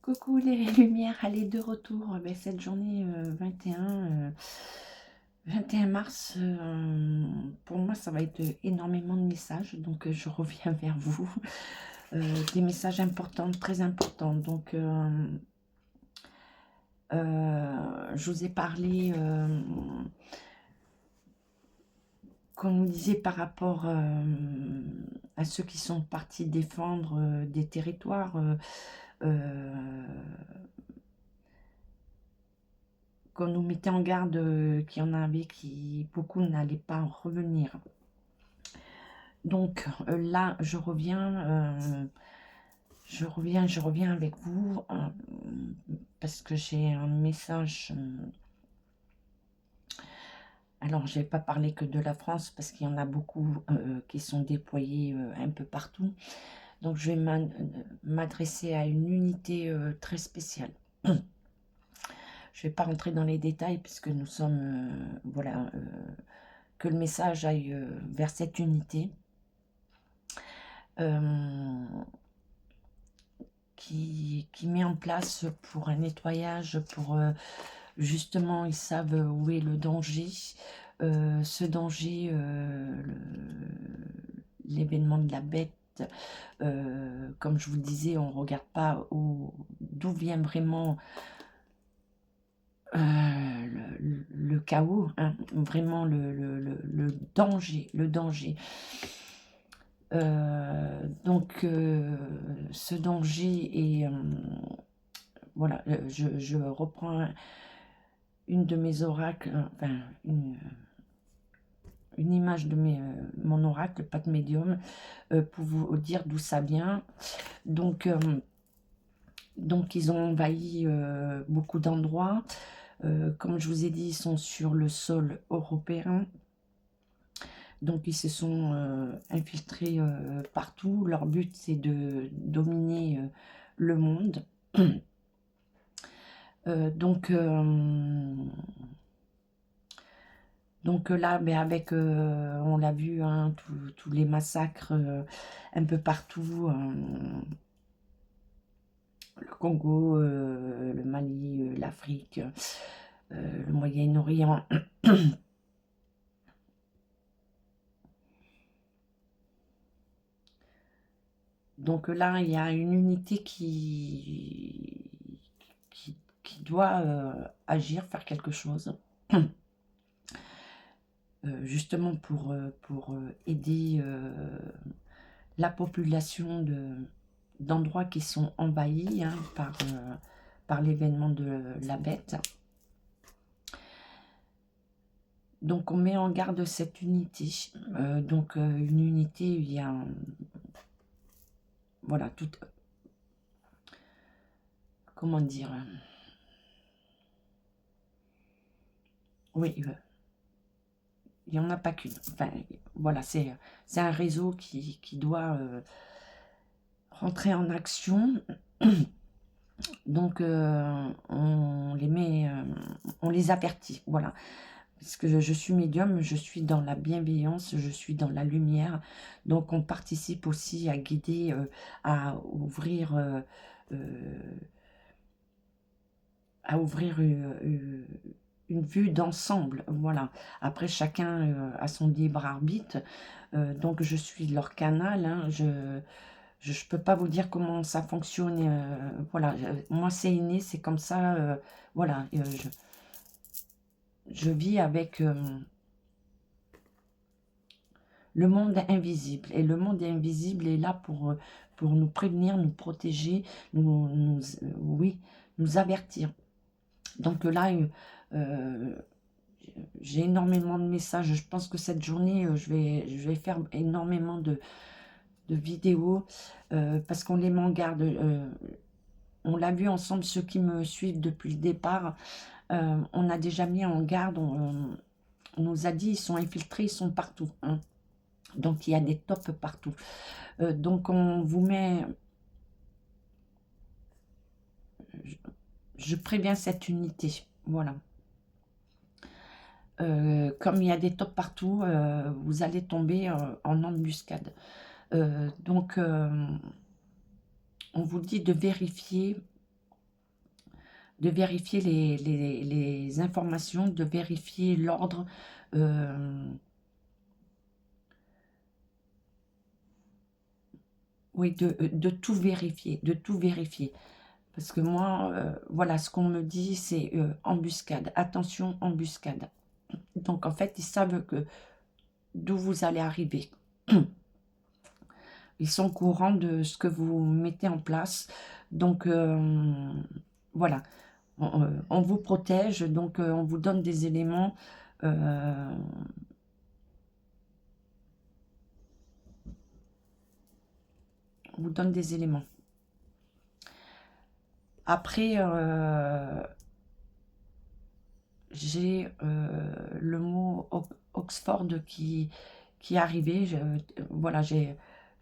Coucou les lumières, allez de retour. Cette journée 21 mars, pour moi ça va être énormément de messages, donc je reviens vers vous. Des messages importants, très importants. Donc je vous ai parlé, qu'on nous disait par rapport à ceux qui sont partis défendre des territoires. Euh, qu'on nous mettait en garde, qu'il y en avait qui, beaucoup n'allaient pas revenir. Donc là, je reviens avec vous, parce que j'ai un message. Alors, je vais pas parler que de la France, parce qu'il y en a beaucoup qui sont déployés un peu partout. Donc, je vais m'adresser à une unité très spéciale. Je ne vais pas rentrer dans les détails, puisque nous sommes, voilà, que le message aille vers cette unité. Qui met en place pour un nettoyage, pour justement, ils savent où est le danger. Ce danger, l'événement de la bête, comme je vous disais, on ne regarde pas d'où vient vraiment le chaos, hein, vraiment le danger, le danger. Donc ce danger est, voilà, je reprends une de mes oracles, enfin une image de mon oracle, pas de médium, pour vous dire d'où ça vient. Donc ils ont envahi beaucoup d'endroits. Comme je vous ai dit, ils sont sur le sol européen. Donc ils se sont infiltrés partout. Leur but, c'est de dominer le monde. Donc là, avec, on l'a vu, hein, tous les massacres un peu partout, le Congo, le Mali, l'Afrique, le Moyen-Orient. Donc là, il y a une unité qui doit agir, faire quelque chose. Justement pour aider la population d'endroits qui sont envahis, hein, par l'événement de la bête. Donc on met en garde cette unité. Une unité, il y a voilà, tout, comment dire, oui, il n'y en a pas qu'une. Enfin, voilà, c'est un réseau qui doit rentrer en action. Donc on les met, on les avertit, voilà. Parce que je suis médium, je suis dans la bienveillance, je suis dans la lumière. Donc on participe aussi à guider, à ouvrir, une vue d'ensemble, voilà. Après, chacun a son libre arbitre. Donc je suis leur canal, hein. Je peux pas vous dire comment ça fonctionne, voilà. Moi c'est inné, c'est comme ça, voilà. Je vis avec le monde invisible, et le monde invisible est là pour nous prévenir, nous protéger, oui, nous avertir. Donc là, j'ai énormément de messages. Je pense que cette journée, je vais faire énormément de vidéos, parce qu'on les met en garde. On l'a vu ensemble, ceux qui me suivent depuis le départ, on a déjà mis en garde, on nous a dit, ils sont infiltrés, ils sont partout, hein. Donc il y a des tops partout. Donc on vous met, je préviens cette unité, voilà. Comme il y a des tops partout, vous allez tomber en embuscade. Donc on vous dit de vérifier de vérifier les informations, de vérifier l'ordre, oui, de tout vérifier, de tout vérifier. Parce que moi, voilà, ce qu'on me dit, c'est embuscade, attention, embuscade. Donc, en fait, ils savent que d'où vous allez arriver. Ils sont au courant de ce que vous mettez en place. Donc, voilà, on vous protège, donc on vous donne des éléments. euh, on vous donne des éléments. Après, j'ai le mot Oxford qui est arrivé. Voilà, j'ai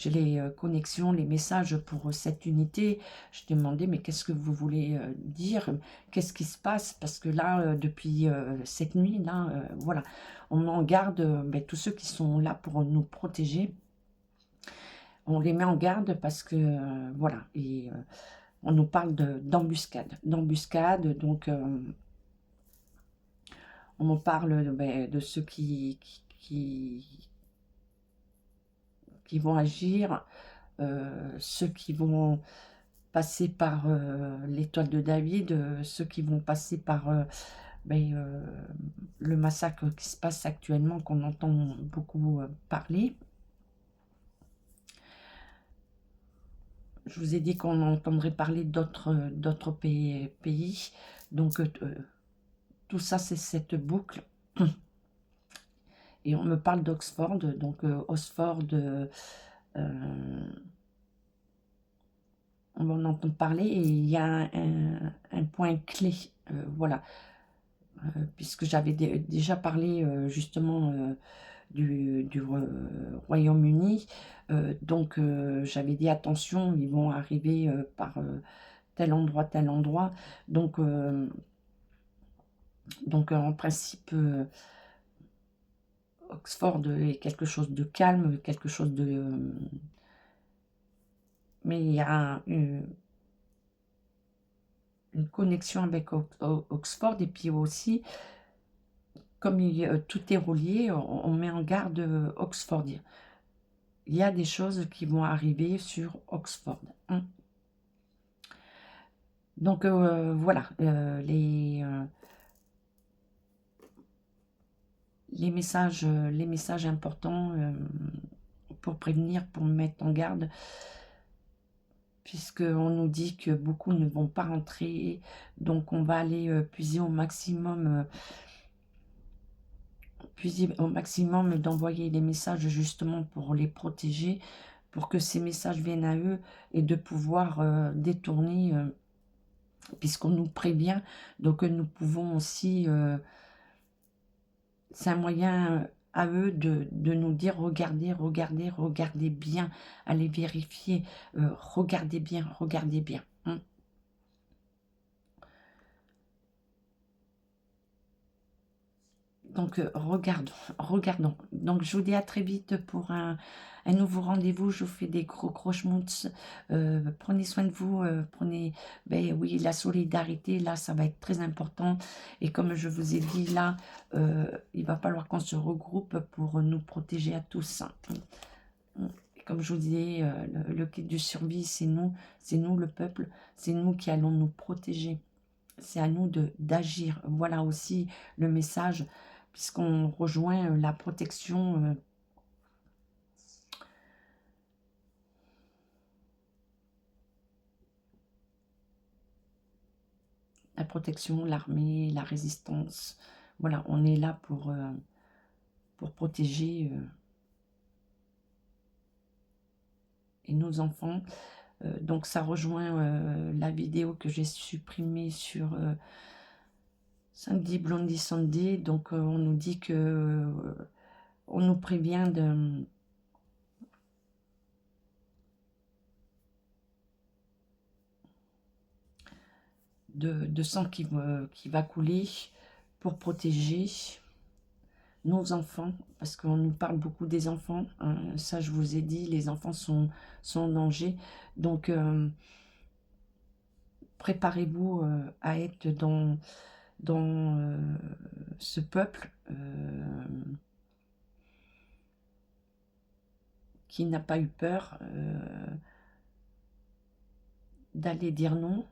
les connexions, les messages pour cette unité. Je demandais, mais qu'est-ce que vous voulez dire? Qu'est-ce qui se passe? Parce que là, depuis cette nuit, là, voilà, on met en garde ben, tous ceux qui sont là pour nous protéger. On les met en garde parce que, voilà, et on nous parle d'embuscade. D'embuscade, donc on me parle ben, de ceux qui vont agir, ceux qui vont passer par l'étoile de David, ceux qui vont passer par ben, le massacre qui se passe actuellement, qu'on entend beaucoup parler. Je vous ai dit qu'on entendrait parler d'autres pays. Donc, tout ça, c'est cette boucle. Et on me parle d'Oxford. Donc, Oxford, on va en entendre parler. Et il y a un point clé. Voilà. Puisque j'avais déjà parlé justement du Royaume-Uni. Donc, j'avais dit attention, ils vont arriver par tel endroit, tel endroit. Donc, en principe, Oxford est quelque chose de calme, quelque chose de... mais il y a une connexion avec Oxford, et puis aussi, comme tout est relié, on met en garde Oxford. Il y a des choses qui vont arriver sur Oxford. Hein. Donc, voilà, les messages importants pour prévenir, pour mettre en garde, puisqu'on nous dit que beaucoup ne vont pas rentrer, donc on va aller puiser au maximum d'envoyer les messages justement pour les protéger, pour que ces messages viennent à eux, et de pouvoir détourner, puisqu'on nous prévient, donc nous pouvons aussi... c'est un moyen à eux de nous dire, regardez, regardez, regardez bien, allez vérifier, regardez bien, regardez bien. Hein. Donc, regardons, regardons. Donc, je vous dis à très vite pour un nouveau rendez-vous. Je vous fais des gros gros schmutz. Prenez soin de vous. Prenez, ben oui, la solidarité, là, ça va être très important. Et comme je vous ai dit, là, il va falloir qu'on se regroupe pour nous protéger à tous. Hein. Et comme je vous disais, le kit du survie, c'est nous le peuple. C'est nous qui allons nous protéger. C'est à nous d'agir. Voilà aussi le message, puisqu'on rejoint la protection, l'armée, la résistance. Voilà, on est là pour protéger et nos enfants. Donc ça rejoint la vidéo que j'ai supprimée sur Sandy Blondie Sandy. Donc on nous dit que on nous prévient de sang qui va couler pour protéger nos enfants, parce qu'on nous parle beaucoup des enfants. Hein, ça, je vous ai dit, les enfants sont en danger. Donc, préparez-vous à être dans ce peuple qui n'a pas eu peur d'aller dire non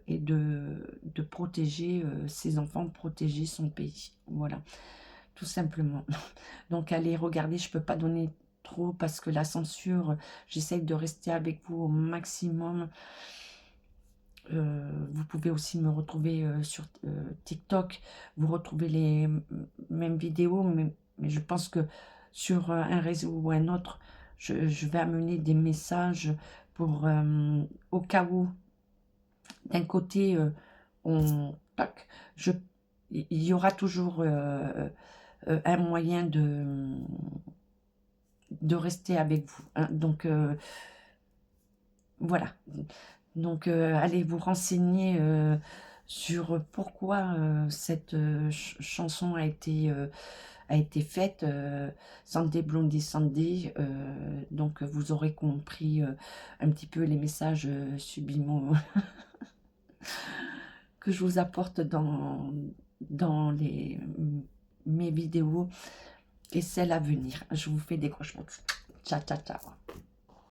et de protéger ses enfants, de protéger son pays. Voilà, tout simplement. Donc allez regarder, je ne peux pas donner trop parce que la censure, j'essaye de rester avec vous au maximum. Vous pouvez aussi me retrouver sur TikTok, vous retrouvez les mêmes vidéos, mais je pense que sur un réseau ou un autre, je vais amener des messages pour, au cas où, d'un côté, tac, il y aura toujours un moyen de rester avec vous. Hein. Donc, voilà. Donc, allez vous renseigner sur pourquoi cette chanson a été faite, Sunday Blondie Sunday. Donc, vous aurez compris un petit peu les messages subliminaux que je vous apporte dans mes vidéos et celles à venir. Je vous fais des gros schmucks. Ciao, ciao, ciao.